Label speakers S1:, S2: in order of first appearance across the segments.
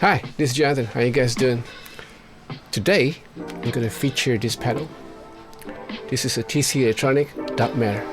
S1: Hi, this is Jonathan. How you guys doing? Today, I'm going to feature this pedal. This is a TC Electronic Dark Matter.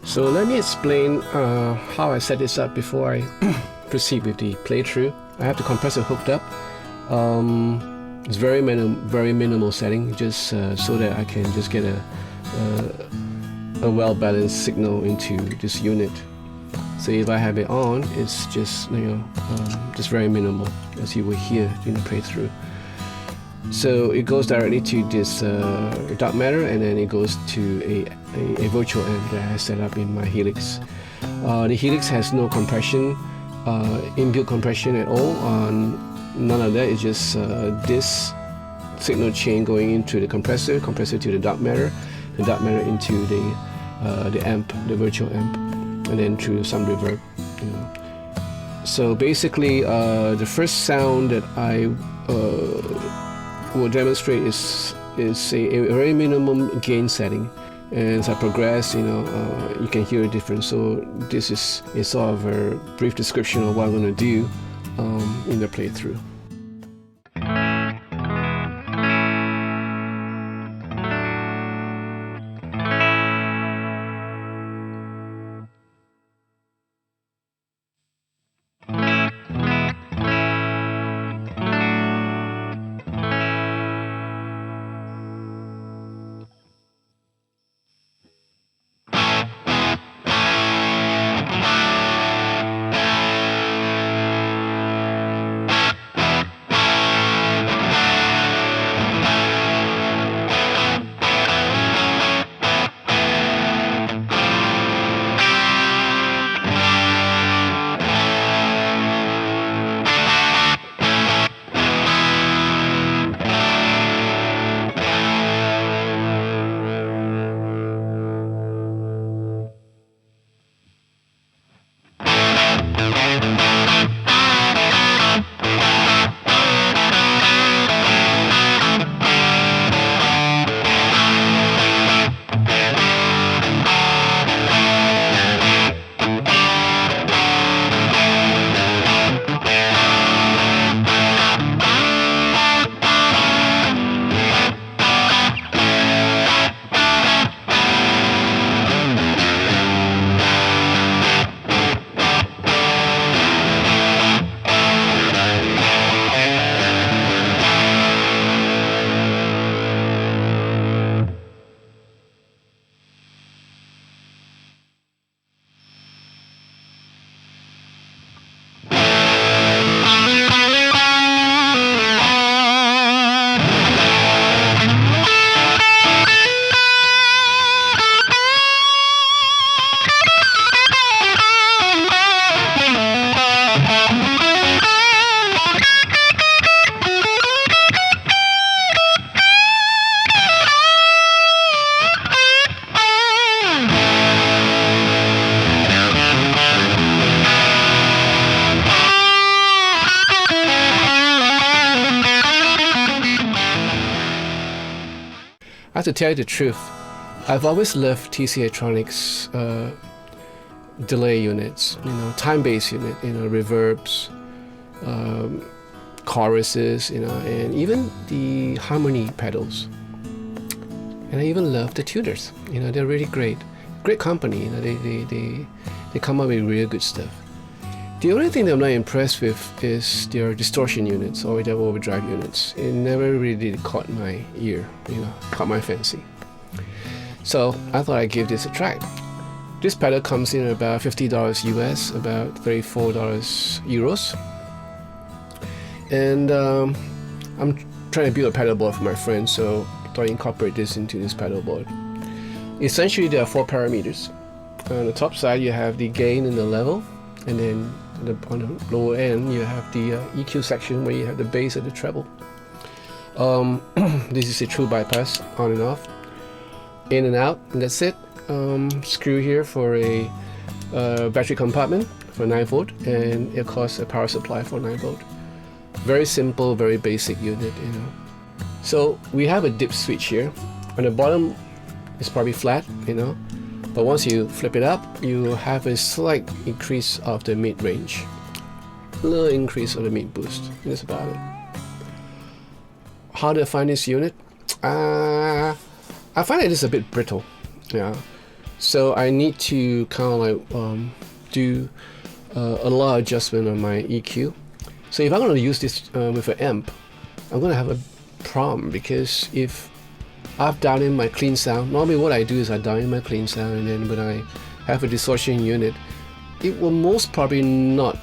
S1: So let me explain how I set this up before I proceed with the playthrough. I have the compressor hooked up. It's very minimal setting, just so that I can just get a well-balanced signal into this unit. So if I have it on, it's just just very minimal, as you will hear in the playthrough. So it goes directly to this dark matter, and then it goes to a virtual amp that I set up in my Helix. The Helix has no compression, inbuilt compression at all. None of that. It's just this signal chain going into the compressor to the dark matter into the amp, the virtual amp, and then through some reverb. So basically, the first sound that I will demonstrate is a very minimum gain setting, and as I progress, you can hear a difference. So this is a sort of a brief description of what I'm going to do in the playthrough. to tell you the truth, I've always loved TC Electronics delay units, time-based unit, reverbs, choruses, and even the harmony pedals. And I even love the tuners. They're really great company. They come up with really good stuff. The only thing that I'm not impressed with is their distortion units or their overdrive units. It never really caught my ear, caught my fancy. So I thought I'd give this a try. This pedal comes in at about $50 US, about $34 euros. And I'm trying to build a pedal board for my friend, so I thought I'd incorporate this into this pedal board. Essentially, there are 4 parameters. On the top side, you have the gain and the level, and then on the lower end, you have the EQ section where you have the bass and the treble. This is a true bypass, on and off, in and out, and that's it. Screw here for a battery compartment for 9 volt, and of course a power supply for 9 volt. Very simple, very basic unit, So we have a dip switch here. On the bottom, it's probably flat, but once you flip it up, you have a slight increase of the mid range, a little increase of the mid boost. That's about it. How do I find this unit? I find it is a bit brittle, so I need to kind of like do a lot of adjustment on my EQ. So if I'm going to use this with an amp, I'm going to have a problem, because if I've dialed in my clean sound, normally what I do is I dial in my clean sound, and then when I have a distortion unit, it will most probably not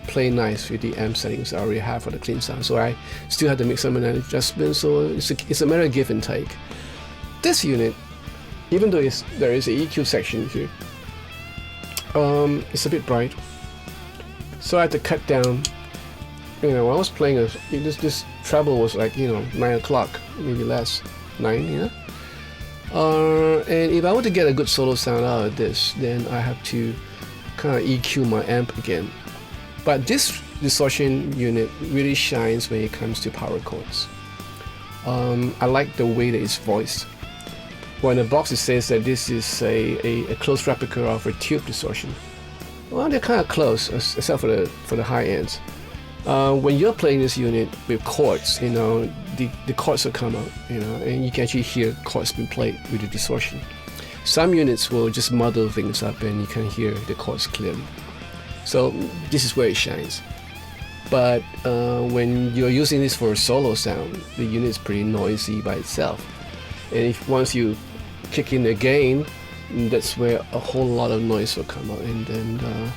S1: play nice with the amp settings I already have for the clean sound. So I still have to make some adjustments, so it's a matter of give and take. This unit, even though there is an EQ section here, it's a bit bright, so I had to cut down. When I was playing this treble was like 9 o'clock, maybe less, 9, and if I were to get a good solo sound out of this, then I have to kind of EQ my amp again. But this distortion unit really shines when it comes to power chords. I like the way that it's voiced. Well, in the box it says that this is a close replica of a tube distortion. Well, they're kind of close, except for the high ends. When you're playing this unit with chords, the chords will come out, and you can actually hear chords being played with the distortion. Some units will just muddle things up and you can hear the chords clearly. So this is where it shines. But when you're using this for a solo sound, the unit is pretty noisy by itself. And once you kick in the gain, that's where a whole lot of noise will come out, and then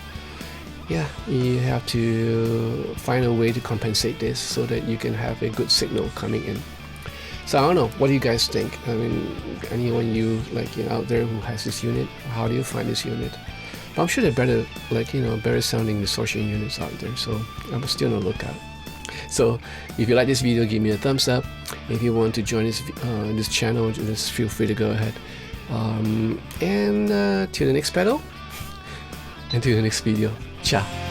S1: you have to find a way to compensate this so that you can have a good signal coming in. So I don't know, what do you guys think? I mean, anyone out there who has this unit, how do you find this unit? But I'm sure there are better, better sounding distortion units out there, so I'm still on the lookout. So if you like this video, give me a thumbs up. If you want to join this channel, just feel free to go ahead. And till the next pedal, and to the next video. Ciao.